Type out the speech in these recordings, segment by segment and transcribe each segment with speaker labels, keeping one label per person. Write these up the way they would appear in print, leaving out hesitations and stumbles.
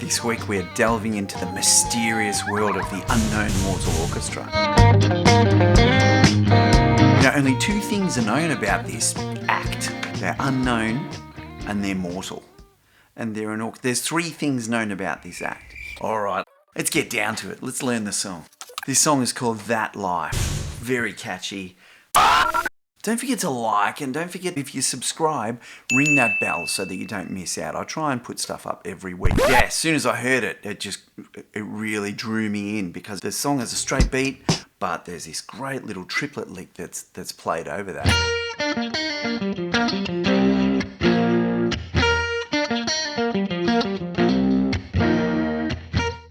Speaker 1: This week we're delving into the mysterious world of the unknown mortal orchestra. Only two things are known about this act. They're unknown and they're mortal. And there's three things known about this act. Alright, let's get down to it. Let's learn the song. This song is called That Life. Very catchy. Don't forget to like, and don't forget, if you subscribe, ring that bell so that you don't miss out. I try and put stuff up every week. Yeah, as soon as I heard it, it really drew me in, because the song has a straight beat, but there's this great little triplet lick that's played over that.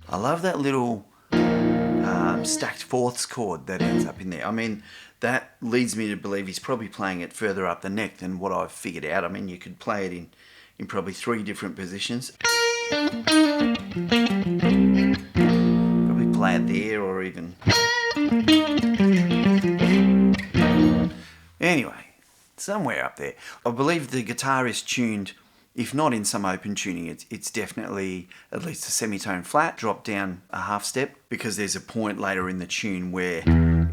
Speaker 1: I love that little stacked fourths chord that ends up in there. I mean, that leads me to believe he's probably playing it further up the neck than what I've figured out. I mean, you could play it in probably three different positions. Probably play it there, or even... Anyway, somewhere up there. I believe the guitar is tuned, if not in some open tuning, it's definitely at least a semitone flat, drop down a half step, because there's a point later in the tune where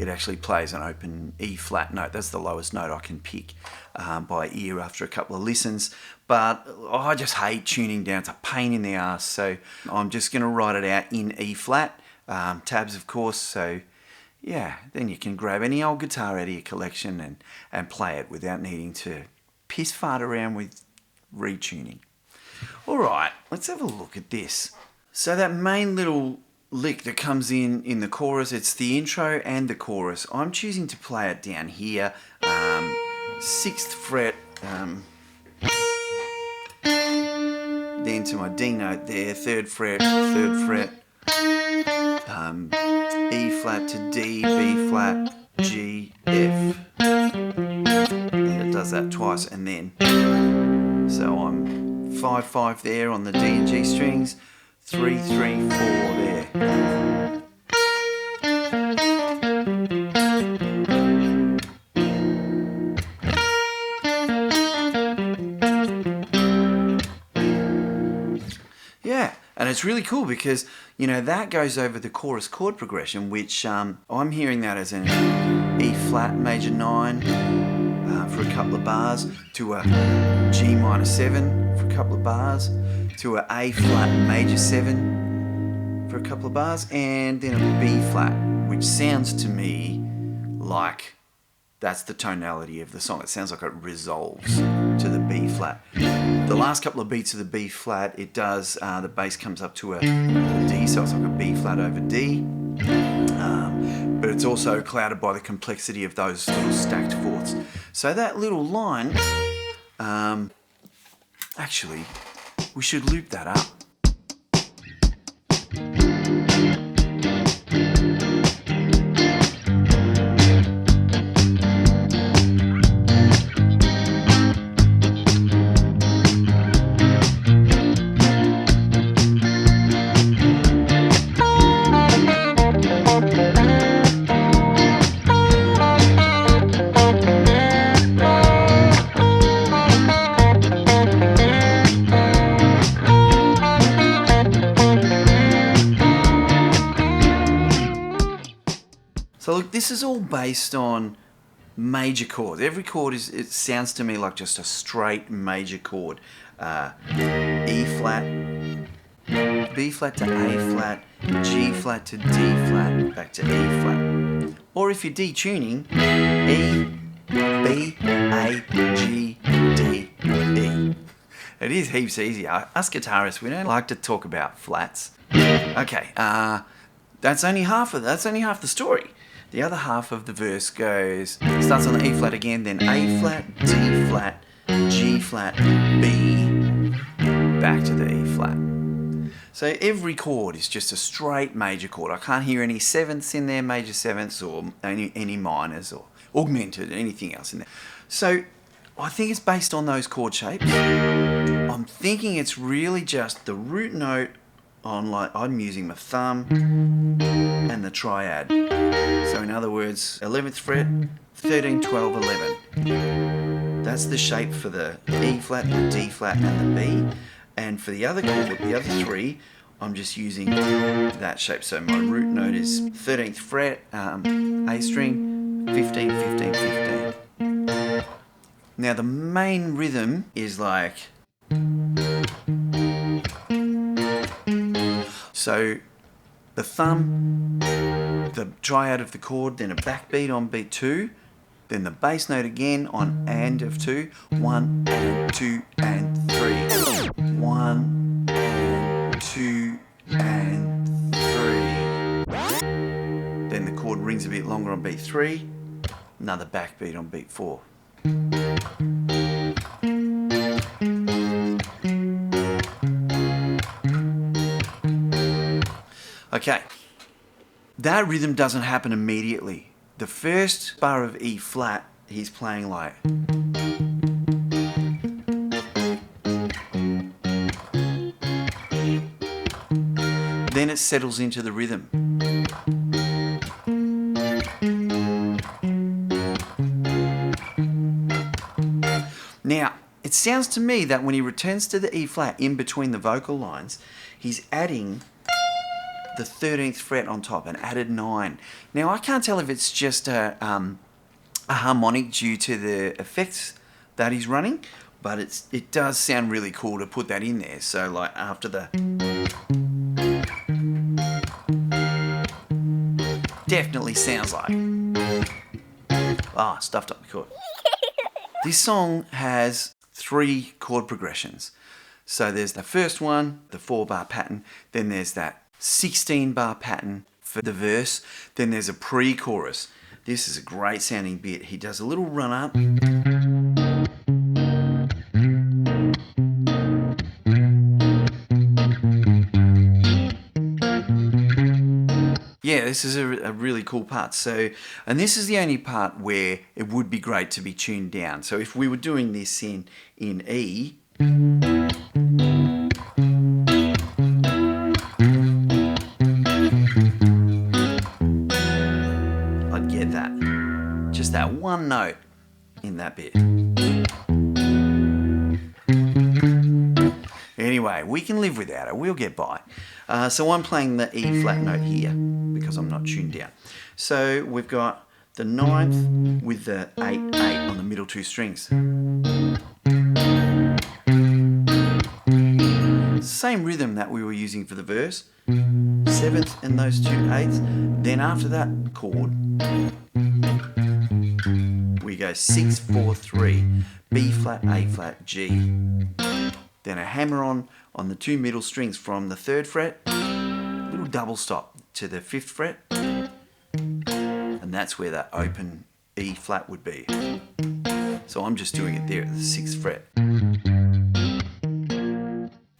Speaker 1: it actually plays an open E flat note. That's the lowest note I can pick by ear after a couple of listens. But I just hate tuning down. It's a pain in the ass. So I'm just going to write it out in E flat, tabs of course. So yeah, then you can grab any old guitar out of your collection and play it without needing to piss fart around with retuning. Alright, let's have a look at this. So that main little lick that comes in the chorus, it's the intro and the chorus. I'm choosing to play it down here, 6th fret, then to my D note there, 3rd fret, E flat to D, B flat, G, F, and it does that twice, and then so I'm 5/5 there on the D and G strings, 3/3/4 there. Yeah, and it's really cool because, that goes over the chorus chord progression, which I'm hearing that as an E flat major 9 for a couple of bars, to a G minor 7 for a couple of bars, to a A flat major 7 for a couple of bars, and then a B flat, which sounds to me like that's the tonality of the song. It sounds like it resolves to the B flat. The last couple of beats of the B flat, it does, the bass comes up to a D, so it's like a B flat over D. But it's also clouded by the complexity of those little stacked fourths. So that little line, actually, we should loop that up. So look, this is all based on major chords. Every chord it sounds to me like just a straight major chord. E flat, B flat to A flat, G flat to D flat, back to E flat. Or if you're detuning, E, B, A, G, D, E. It is heaps easier. Us guitarists, we don't like to talk about flats. Okay, that's only half the story. The other half of the verse starts on the E flat again, then A flat, D flat, G flat, B, back to the E flat. So every chord is just a straight major chord. I can't hear any sevenths in there, major sevenths, or any minors, or augmented, anything else in there. So I think it's based on those chord shapes. I'm thinking it's really just the root note I'm using my thumb and the triad. So in other words, 11th fret, 13, 12, 11. That's the shape for the E flat, the D flat and the B. And for the other chord, the other three, I'm just using that shape. So my root note is 13th fret, A string, 15, 15, 15. Now the main rhythm is like, so the thumb, the triad of the chord, then a backbeat on beat 2, then the bass note again on and of 2, 1 and 2 and 3, 1 and 2 and 3. Then the chord rings a bit longer on beat 3, another backbeat on beat 4. Okay, that rhythm doesn't happen immediately. The first bar of E flat, he's playing like. Then it settles into the rhythm. Now, it sounds to me that when he returns to the E flat in between the vocal lines, he's adding the 13th fret on top, and added 9. Now I can't tell if it's just a harmonic due to the effects that he's running, but it does sound really cool to put that in there. So like after the, definitely sounds like, stuffed up the chord. This song has 3 chord progressions. So there's the first one, the 4-bar pattern, then there's that 16-bar pattern for the verse, then there's a pre-chorus. This is a great sounding bit. He does a little run up. Yeah, this is a really cool part. So, and this is the only part where it would be great to be tuned down. So if we were doing this in E, I'd get that. Just that one note in that bit. Anyway, we can live without it. We'll get by. So I'm playing the E flat note here because I'm not tuned down. So we've got the 9th with the 8/8 on the middle 2 strings. Same rhythm that we were using for the verse. 7th and those 2 8s. Then after that chord, we go 6 4 3, B flat, A flat, G. Then a hammer on the 2 middle strings from the 3rd fret, little double stop to the 5th fret, and that's where that open E flat would be. So I'm just doing it there at the 6th fret.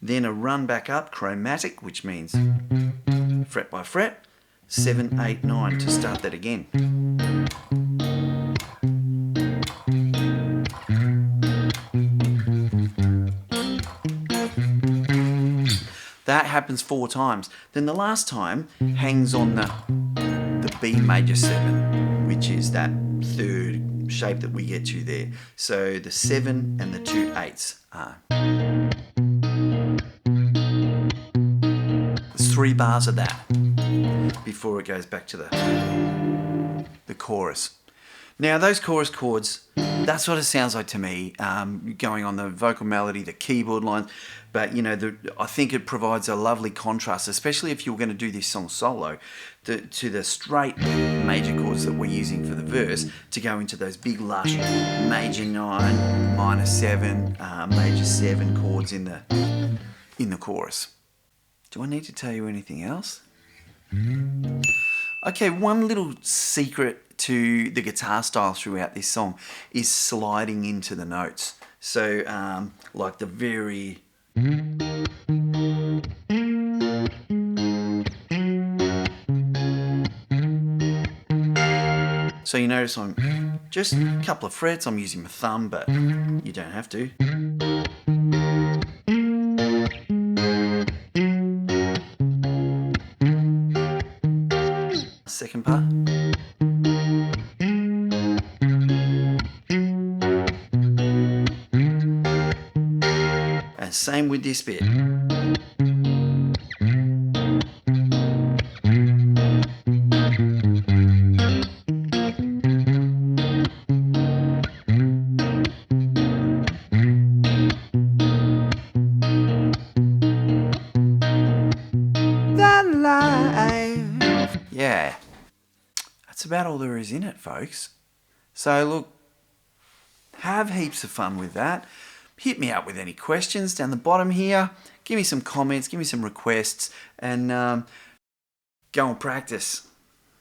Speaker 1: Then a run back up, chromatic, which means fret by fret, 7, 8, 9 to start that again. That happens 4 times. Then the last time hangs on the B major 7, which is that 3rd shape that we get to there. So the 7 and the 2 8s are. There's 3 bars of that before it goes back to the chorus. Now those chorus chords, that's what it sounds like to me, going on the vocal melody, the keyboard lines, but you know, I think it provides a lovely contrast, especially if you're going to do this song solo, to the straight major chords that we're using for the verse, to go into those big lush major 9, minor 7, major 7 chords in the chorus. Do I need to tell you anything else? Okay, one little secret to the guitar style throughout this song is sliding into the notes. So, like the very... So you notice I'm just a couple of frets, I'm using my thumb, but you don't have to. Second part. And same with this bit. alive. Yeah, that's about all there is in it, folks. So look, have heaps of fun with that. Hit me up with any questions down the bottom here. Give me some comments, give me some requests, and go and practice.